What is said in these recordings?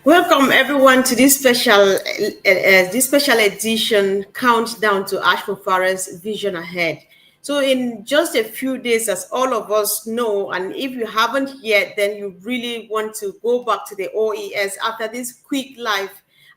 Welcome everyone to this special edition countdown to Ash Mufareh's Vision Ahead. So in just a few days, as all of us know, and if you haven't yet, then you really want to go back to the OES after this quick live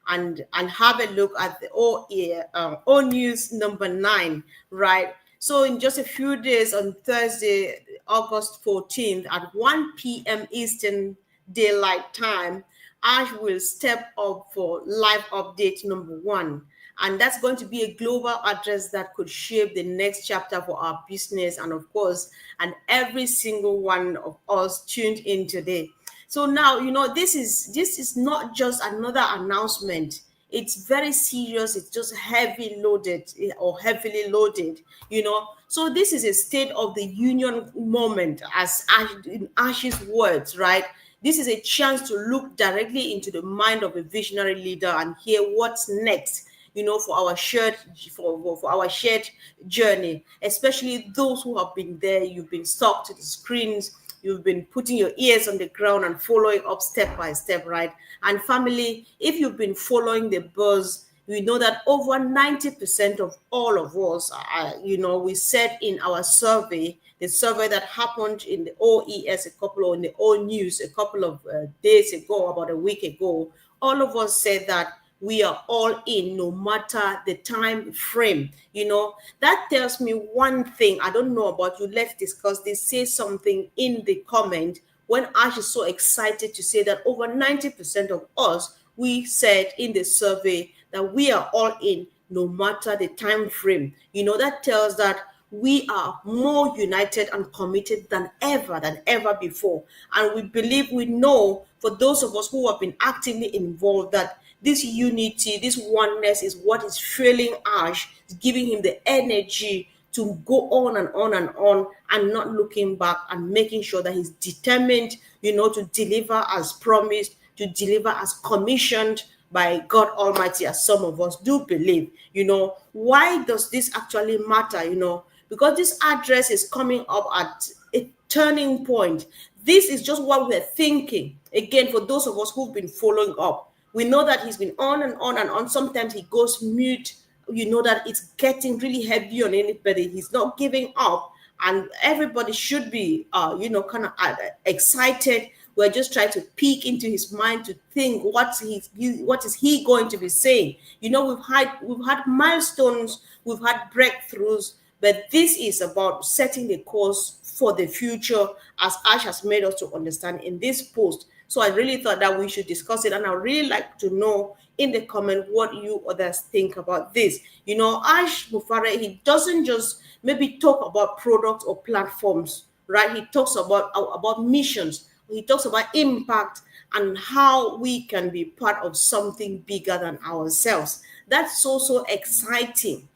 and have a look at the O News number 9, right? So in just a few days on Thursday, August 14th at 1 p.m. Eastern Daylight Time, Ash will step up for live update number 1. And that's going to be a global address that could shape the next chapter for our business and, of course, and every single one of us tuned in today. So now, this is not just another announcement. It's very serious. It's just heavy loaded or heavily loaded, So this is a state of the union moment, as in Ash's words, right? This is a chance to look directly into the mind of a visionary leader and hear what's next, for our shared for our shared journey, especially those who have been there. You've been stuck to the screens, you've been putting your ears on the ground and following up step by step, right? And family, if you've been following the buzz, we know that over 90% of all of us, we said in our survey, the survey that happened in the OES in the O News a couple of days ago, about a week ago, all of us said that we are all in, no matter the time frame. That tells me one thing. I don't know about you. Let's discuss this. Say something in the comment when Ash is so excited to say that over 90% of us, we said in the survey that we are all in, no matter the time frame. That tells that we are more united and committed than ever before. And we know, for those of us who have been actively involved, that this unity, this oneness is what is fueling Ash, giving him the energy to go on and on and on, and not looking back, and making sure that he's determined, to deliver as promised, to deliver as commissioned by God Almighty, as some of us do believe. Why does this actually matter? Because this address is coming up at a turning point. This is just what we're thinking. Again, for those of us who've been following up, we know that he's been on and on and on. Sometimes he goes mute. That it's getting really heavy on anybody. He's not giving up, and everybody should be, kind of excited. We're just trying to peek into his mind to think what is he going to be saying. We've had milestones, we've had breakthroughs, but this is about setting the course for the future, as Ash has made us to understand in this post. So I really thought that we should discuss it, and I'd really like to know in the comment what you others think about this. Ash Mufareh, he doesn't just maybe talk about products or platforms, right? He talks about missions. He talks about impact and how we can be part of something bigger than ourselves. That's so exciting.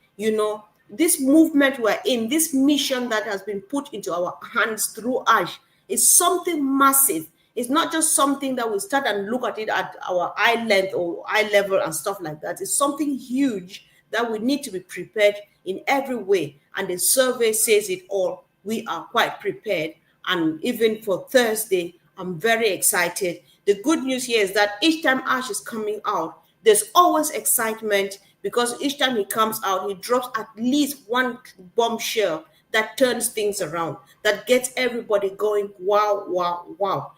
This movement we're in, this mission that has been put into our hands through Ash, is something massive. It's not just something that we start and look at it at our eye length or eye level and stuff like that. It's something huge that we need to be prepared in every way. And the survey says it all. We are quite prepared. And even for Thursday, I'm very excited. The good news here is that each time Ash is coming out, there's always excitement, because each time he comes out, he drops at least one bombshell that turns things around, that gets everybody going, wow, wow, wow.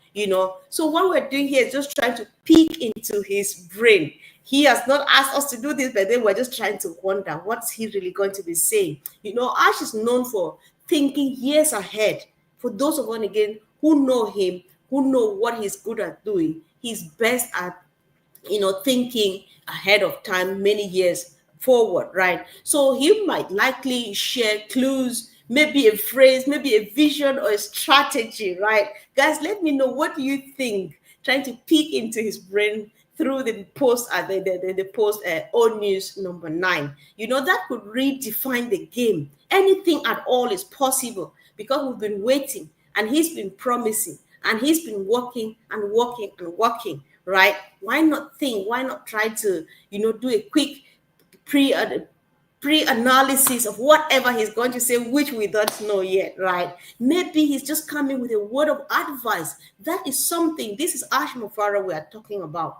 So what we're doing here is just trying to peek into his brain. He has not asked us to do this, but then we're just trying to wonder, what's he really going to be saying? Ash is known for thinking years ahead. For those of us, again, who know him, who know what he's good at doing, he's best at, thinking ahead of time, many years forward, right? So he might likely share clues, maybe a phrase, maybe a vision or a strategy, right? Guys, let me know, what do you think? Trying to peek into his brain through the post at the post O News number 9. That could redefine the game. Anything at all is possible, because we've been waiting, and he's been promising, and he's been working and working and working, right? Why not think? Why not try to, do a quick pre-analysis of whatever he's going to say, which we don't know yet, right? Maybe he's just coming with a word of advice. That is something. This is Ash Mufareh we are talking about,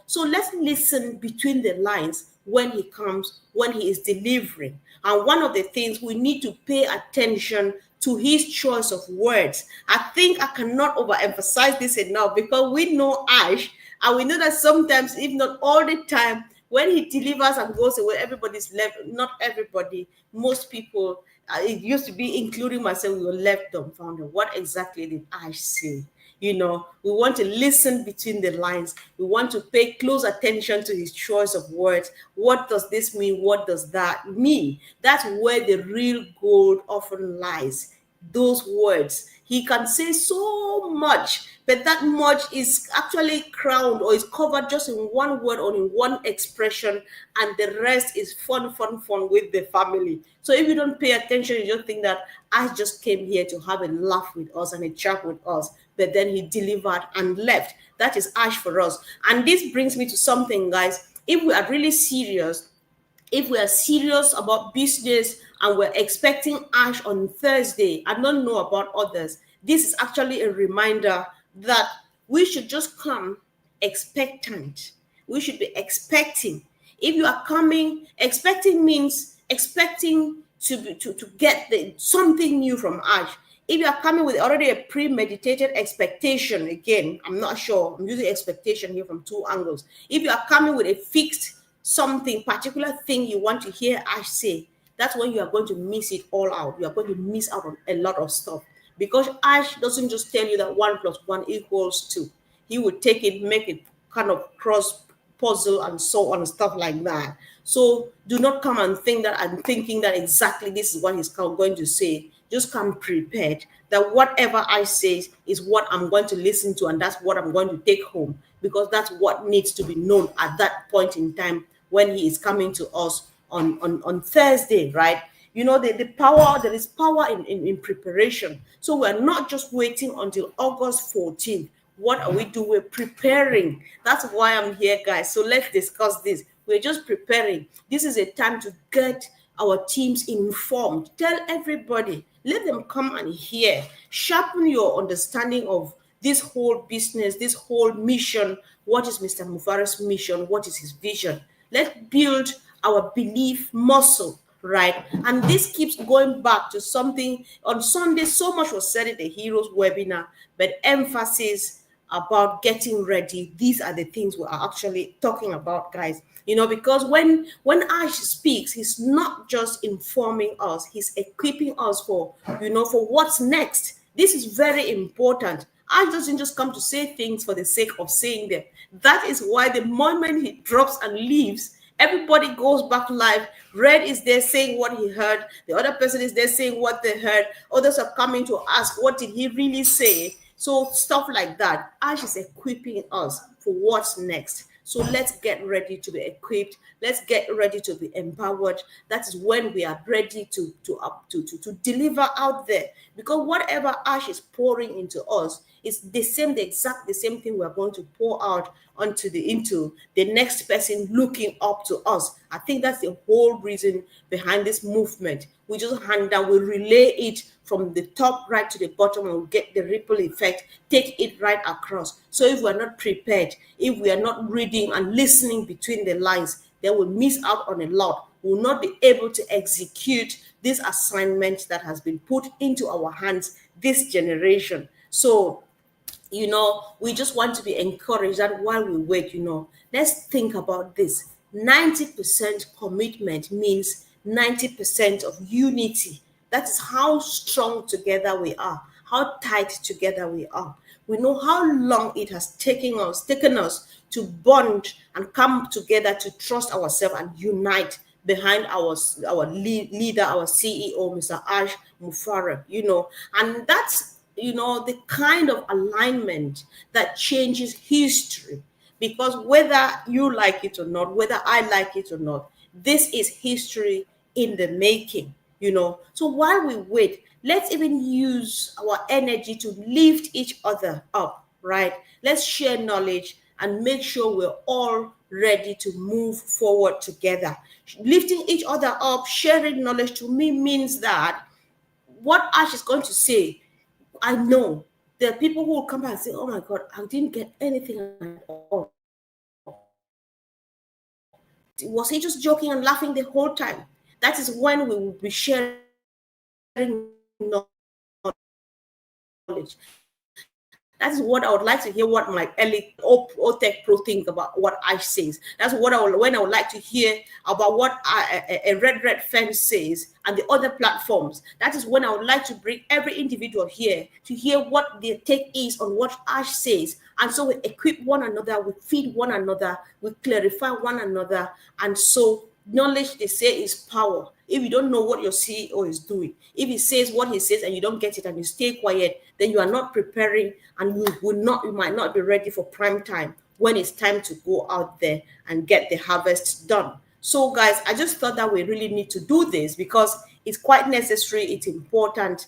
So let's listen between the lines when he comes, when he is delivering. And one of the things we need to pay attention to his choice of words. I think I cannot overemphasize this enough because we know Ash, and we know that sometimes, if not all the time, when he delivers and goes away, everybody's left. Not everybody, most people, it used to be, including myself, we were left dumbfounded. What exactly did Ash say? We want to listen between the lines. We want to pay close attention to his choice of words. What does this mean? What does that mean? That's where the real gold often lies. Those words. He can say so much, but that much is actually crowned or is covered just in one word or in one expression, and the rest is fun, fun, fun with the family. So if you don't pay attention, you just think that I just came here to have a laugh with us and a chat with us, but then he delivered and left. That is Ash for us. And this brings me to something, guys. If we are really serious, if we are serious about business and we're expecting Ash on Thursday, I don't know about others, this is actually a reminder that we should just come expectant. We should be expecting. If you are coming, expecting means expecting to get something new from Ash. If you are coming with already a premeditated expectation, again, I'm not sure, I'm using expectation here from two angles. If you are coming with a fixed something, particular thing you want to hear Ash say, that's when you are going to miss it all out. You are going to miss out on a lot of stuff because Ash doesn't just tell you that 1 + 1 = 2. He would take it, make it kind of cross puzzle and so on and stuff like that. So do not come and think that I'm thinking that exactly this is what he's going to say. Just come prepared that whatever I say is what I'm going to listen to, and that's what I'm going to take home, because that's what needs to be known at that point in time when he is coming to us on Thursday, right? The power, there is power in preparation. So we're not just waiting until August 14th. What are we doing? We're preparing. That's why I'm here, guys. So let's discuss this. We're just preparing. This is a time to get our teams informed. Tell everybody. Let them come and hear. Sharpen your understanding of this whole business, this whole mission. What is Mr. Mufareh's mission? What is his vision? Let's build our belief muscle, right? And this keeps going back to something on Sunday. So much was said in the Heroes webinar, but emphasis about getting ready. These are the things we are actually talking about, guys. Because when Ash speaks, he's not just informing us, he's equipping us for what's next. This is very important. Ash doesn't just come to say things for the sake of saying them. That is why the moment he drops and leaves, everybody goes back live. Red is there saying what he heard. The other person is there saying what they heard. Others are coming to ask, what did he really say? So stuff like that. Ash is equipping us for what's next. So let's get ready to be equipped. Let's get ready to be empowered. That is when we are ready to deliver out there. Because whatever Ash is pouring into us is the same thing we're going to pour out into the next person looking up to us. I think that's the whole reason behind this movement. We just hand down, we relay it from the top right to the bottom, and we get the ripple effect, take it right across. So if we're not prepared, if we are not reading and listening between the lines, then we'll miss out on a lot. We'll not be able to execute this assignment that has been put into our hands this generation. So we just want to be encouraged that while we wait, let's think about this. 90% commitment means 90% of unity. That is how strong together we are, how tight together we are. We know how long it has taken us to bond and come together to trust ourselves and unite behind our leader, our CEO, Mr. Ash Mufareh, and that's the kind of alignment that changes history. Because whether you like it or not, whether I like it or not, this is history in the making. So while we wait, let's even use our energy to lift each other up, right? Let's share knowledge and make sure we're all ready to move forward together. Lifting each other up, sharing knowledge to me means that what Ash is going to say, I know there are people who will come back and say, "Oh my God, I didn't get anything at all. Was he just joking and laughing the whole time?" That is when we will be sharing knowledge. That is what I would like to hear what my early OTech Pro think about what Ash says. That's what when I would like to hear about what a red fan says and the other platforms. That is when I would like to bring every individual here to hear what their take is on what Ash says. And so we equip one another, we feed one another, we clarify one another, and so knowledge, they say, is power. If you don't know what your CEO is doing, if he says what he says and you don't get it and you stay quiet, then you are not preparing, and you might not be ready for prime time when it's time to go out there and get the harvest done. So, guys, I just thought that we really need to do this because it's quite necessary, it's important,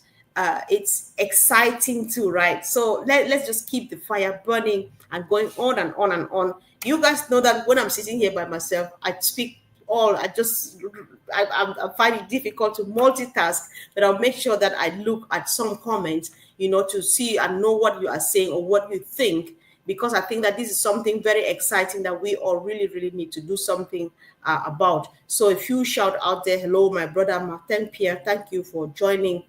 it's exciting too, right? So let's just keep the fire burning and going on and on and on. You guys know that when I'm sitting here by myself, I speak all. I find it difficult to multitask, but I'll make sure that I look at some comments, to see and know what you are saying or what you think, because I think that this is something very exciting that we all really, really need to do something about. So if you shout out there, hello, my brother Martin Pierre, thank you for joining.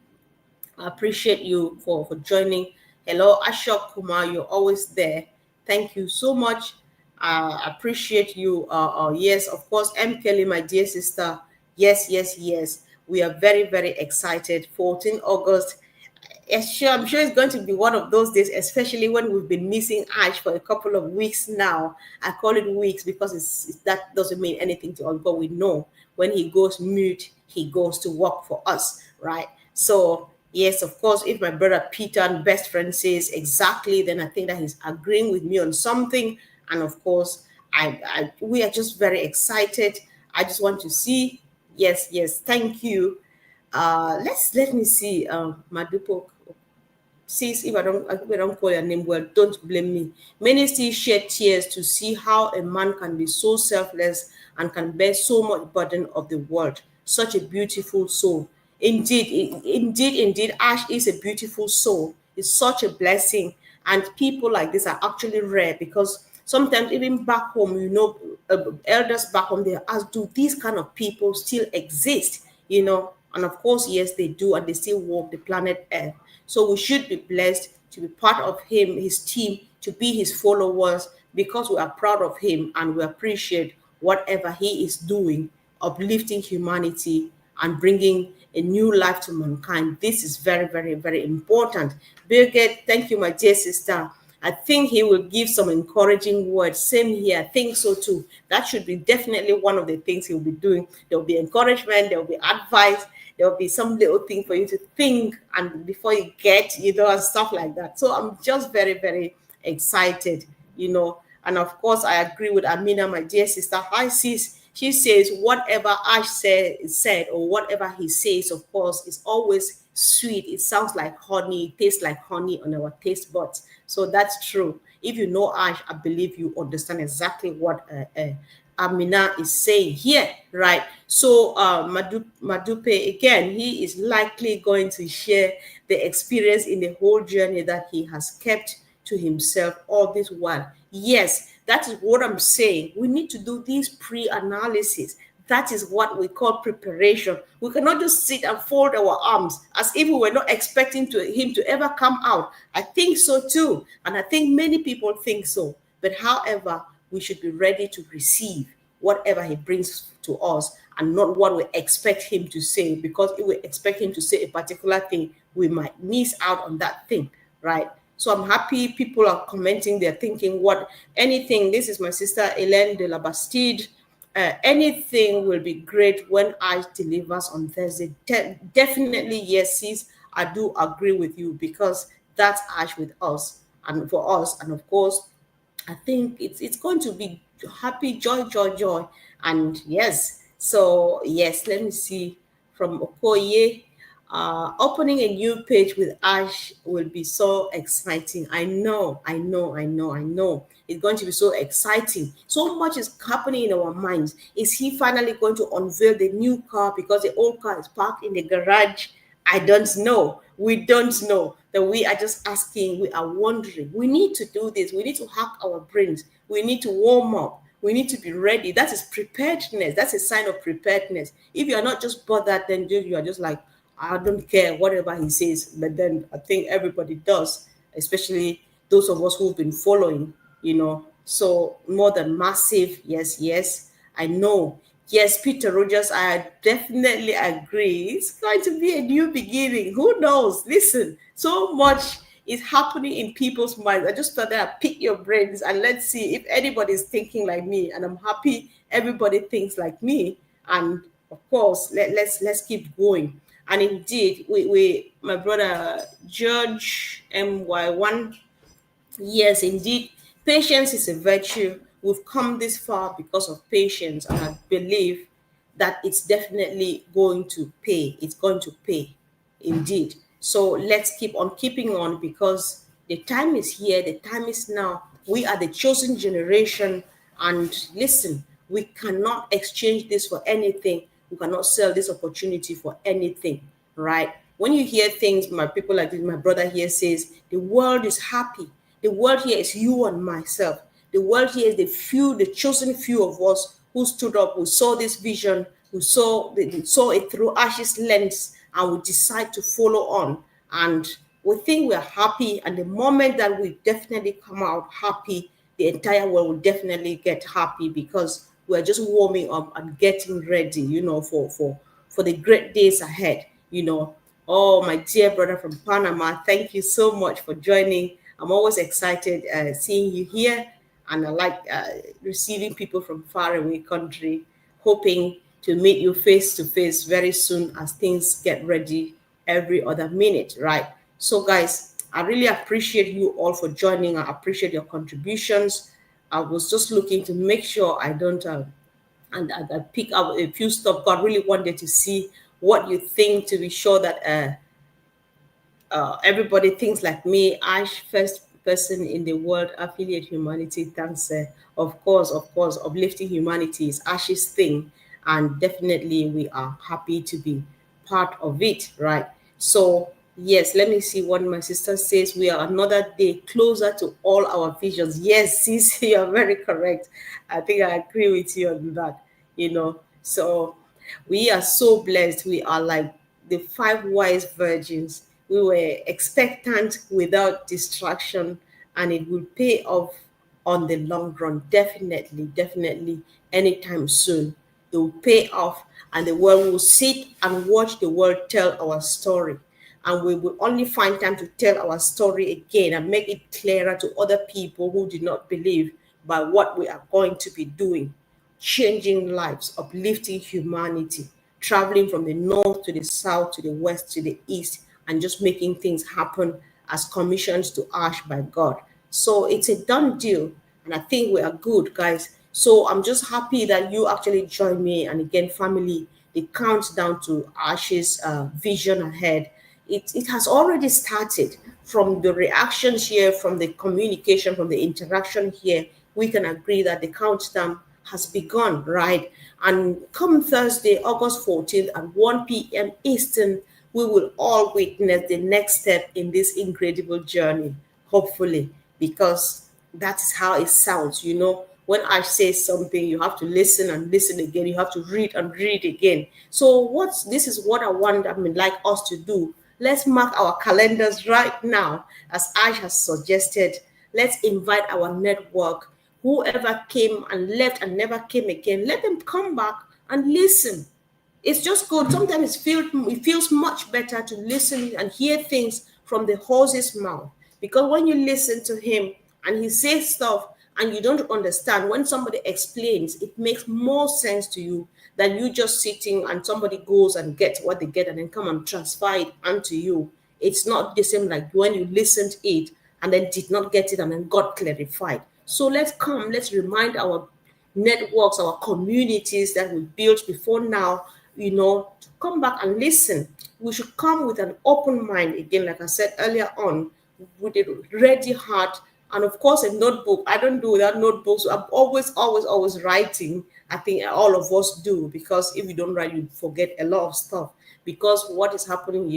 I appreciate you for joining. Hello, Ashok Kumar, you're always there. Thank you so much. I appreciate you. Yes, of course, M. Kelly, my dear sister. Yes, yes, yes. We are very, very excited. 14 August. Yes, sure. I'm sure it's going to be one of those days, especially when we've been missing Ash for a couple of weeks now. I call it weeks because that doesn't mean anything to us, but we know when he goes mute, he goes to work for us, right? So, yes, of course, if my brother Peter and best friend says exactly, then I think that he's agreeing with me on something. And of course, we are just very excited. I just want to see. Yes, yes, thank you. Let me see. Madupo, sis, if I don't call your name well, don't blame me. Many still shed tears to see how a man can be so selfless and can bear so much burden of the world. Such a beautiful soul. Indeed, indeed, Ash is a beautiful soul. It's such a blessing. And people like this are actually rare because sometimes even back home, elders back home, they ask, do these kind of people still exist? And of course, yes, they do, and they still walk the planet Earth. So we should be blessed to be part of him, his team, to be his followers, because we are proud of him and we appreciate whatever he is doing, uplifting humanity and bringing a new life to mankind. This is very, very, very important. Birgit, thank you, my dear sister. I think he will give some encouraging words. Same here. I think so too. That should be definitely one of the things he'll be doing. There'll be encouragement, there'll be advice, there'll be some little thing for you to think and before you get, and stuff like that. So I'm just very, very excited. And of course, I agree with Amina, my dear sister. Hi, sis. She says whatever Ash said or whatever he says, of course, is always sweet. It sounds like honey, it tastes like honey on our taste buds. So that's true. If you know Ash, I believe you understand exactly what Amina is saying here, right? So Madupe, again, he is likely going to share the experience in the whole journey that he has kept to himself all this while. Yes, that is what I'm saying. We need to do this pre-analysis. That is what we call preparation. We cannot just sit and fold our arms as if we were not expecting him to ever come out. I think so too. And I think many people think so. But however, we should be ready to receive whatever he brings to us and not what we expect him to say. Because if we expect him to say a particular thing, we might miss out on that thing, right? So I'm happy people are commenting. They're thinking anything. This is my sister Hélène de la Bastide. Anything will be great when Ash delivers on Thursday. Definitely, yes, sis. I do agree with you because that's Ash with us and for us. And of course, I think it's going to be happy, joy, joy, joy. And yes, so yes, let me see from Okoye. Opening a new page with Ash will be so exciting. I know. It's going to be so exciting. So much is happening in our minds. Is he finally going to unveil the new car because the old car is parked in the garage? I don't know. We don't know. That we are just asking, we are wondering. We need to do this. We need to hack our brains. We need to warm up. We need to be ready. That is preparedness. That's a sign of preparedness. If you are not just bothered, then you are just like, I don't care whatever he says. But then I think everybody does, especially those of us who've been following. So more than massive, yes, yes, I know. Yes, Peter Rogers, I definitely agree. It's going to be a new beginning. Who knows? Listen, so much is happening in people's minds. I just thought that I'd pick your brains and let's see if anybody's thinking like me. And I'm happy everybody thinks like me. And of course, let's keep going. And indeed, we my brother George MY1. Yes, indeed. Patience is a virtue. We've come this far because of patience, and I believe that it's definitely going to pay. It's going to pay, indeed. So let's keep on keeping on because the time is here, the time is now. We are the chosen generation, and listen, we cannot exchange this for anything. We cannot sell this opportunity for anything, right? When you hear things, my people like this, my brother here says, the world is happy. The world here is you and myself. The world here is the few, the chosen few of us who stood up, who saw this vision, who saw it through Ash's lens, and we decide to follow on. And we think we're happy. And the moment that we definitely come out happy, the entire world will definitely get happy because we're just warming up and getting ready, for the great days ahead. Oh, my dear brother from Panama, thank you so much for joining. I'm always excited seeing you here, and I like receiving people from far away country, hoping to meet you face to face very soon as things get ready every other minute, right? So, guys, I really appreciate you all for joining. I appreciate your contributions. I was just looking to make sure I don't and I pick up a few stuff. God really wanted to see what you think to be sure that everybody thinks like me. Ash, first person in the world, affiliate humanity. Thanks, of course, uplifting humanity is Ash's thing, and definitely we are happy to be part of it, right? So yes, let me see what my sister says. We are another day closer to all our visions. Yes, sis, you are very correct. I think I agree with you on that. So we are so blessed. We are like the five wise virgins. We were expectant without distraction, and it will pay off on the long run. Definitely, definitely, anytime soon. It will pay off, and the world will sit and watch the world tell our story. And we will only find time to tell our story again and make it clearer to other people who did not believe by what we are going to be doing, changing lives, uplifting humanity, traveling from the north to the south to the west to the east, and just making things happen as commissions to Ash by God. So it's a done deal, and I think we are good, guys. So I'm just happy that you actually joined me. And again, family, the countdown to Ash's vision ahead. It has already started from the reactions here, from the communication, from the interaction here. We can agree that the countdown has begun, right? And come Thursday, August 14th at 1 p.m. Eastern, we will all witness the next step in this incredible journey, hopefully, because that's how it sounds. When I say something, you have to listen and listen again. You have to read and read again. So this is what I want, like us to do. Let's mark our calendars right now, as Ash has suggested. Let's invite our network. Whoever came and left and never came again, let them come back and listen. It's just good. Sometimes it feels much better to listen and hear things from the horse's mouth. Because when you listen to him and he says stuff and you don't understand, when somebody explains, it makes more sense to you than you just sitting and somebody goes and gets what they get and then come and transfer it onto you. It's not the same like when you listened it and then did not get it and then got clarified. So let's remind our networks, our communities that we built before now, to come back and listen. We should come with an open mind again, like I said earlier on, with a ready heart, and of course a notebook. I don't do without notebooks. I'm always writing. I think all of us do, because if you don't write, you forget a lot of stuff. Because what is happening,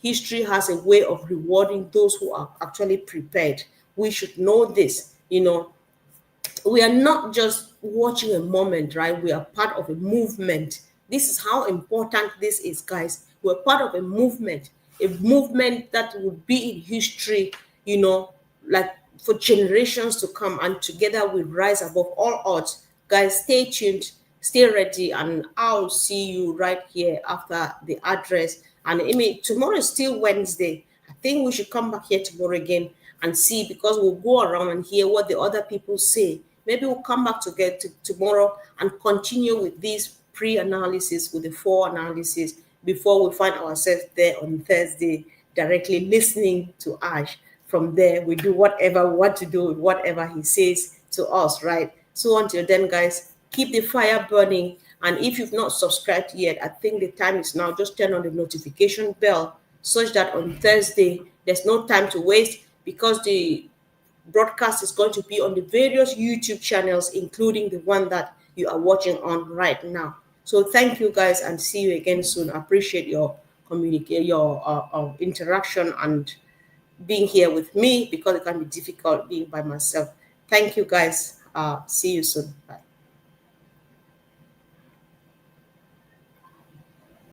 history has a way of rewarding those who are actually prepared. We should know this. We are not just watching a moment, right? We are part of a movement. This is how important this is, guys. We're part of a movement that will be in history, like for generations to come. And together we rise above all odds. Guys, stay tuned, stay ready, and I'll see you right here after the address. And I mean, tomorrow is still Wednesday. I think we should come back here tomorrow again and see, because we'll go around and hear what the other people say. Maybe we'll come back tomorrow and continue with this pre-analysis, with the four analysis, before we find ourselves there on Thursday directly listening to Ash. From there, we do whatever we want to do with whatever he says to us, right? So until then, guys, keep the fire burning. And if you've not subscribed yet, I think the time is now. Just turn on the notification bell, such that on Thursday, there's no time to waste, because the broadcast is going to be on the various YouTube channels, including the one that you are watching on right now. So thank you, guys, and see you again soon. I appreciate your interaction and being here with me, because it can be difficult being by myself. Thank you, guys. See you soon. Bye.